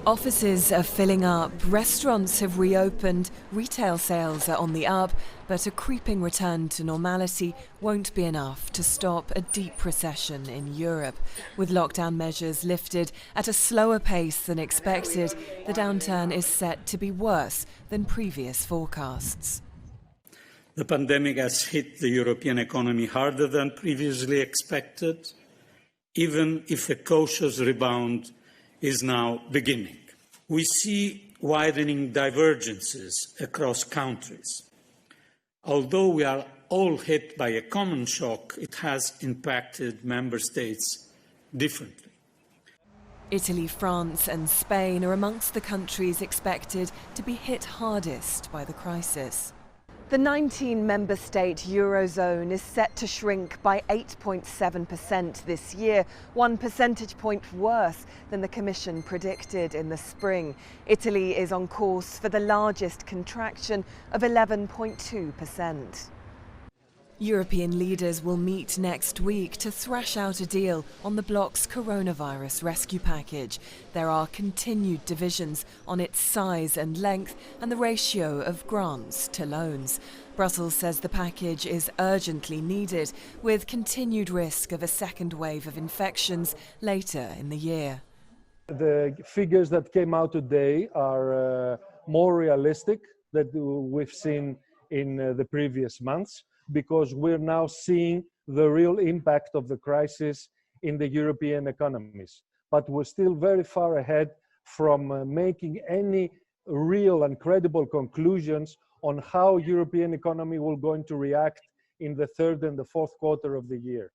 Offices are filling up, restaurants have reopened, retail sales are on the up, but a creeping return to normality won't be enough to stop a deep recession in Europe. With lockdown measures lifted at a slower pace than expected, the downturn is set to be worse than previous forecasts. The pandemic has hit the European economy harder than previously expected, even if a cautious rebound is now beginning. We see widening divergences across countries. Although we are all hit by a common shock, it has impacted member states differently. Italy, France and Spain are amongst the countries expected to be hit hardest by the crisis. The 19-member state Eurozone is set to shrink by 8.7% this year, 1 percentage point worse than the Commission predicted in the spring. Italy is on course for the largest contraction of 11.2%. European leaders will meet next week to thrash out a deal on the bloc's coronavirus rescue package. There are continued divisions on its size and length and the ratio of grants to loans. Brussels says the package is urgently needed, with continued risk of a second wave of infections later in the year. The figures that came out today are more realistic than we've seen in the previous months, because we're now seeing the real impact of the crisis in the European economies. But we're still very far ahead from making any real and credible conclusions on how European economy will going to react in the third and the fourth quarter of the year.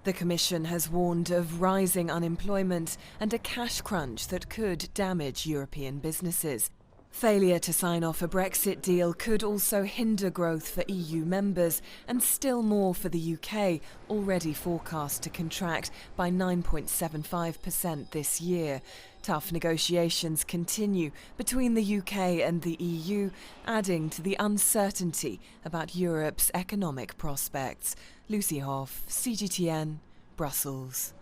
The Commission has warned of rising unemployment and a cash crunch that could damage European businesses. Failure to sign off a Brexit deal could also hinder growth for EU members and still more for the UK, already forecast to contract by 9.75% this year. Tough negotiations continue between the UK and the EU, adding to the uncertainty about Europe's economic prospects. Lucy Hoff, CGTN, Brussels.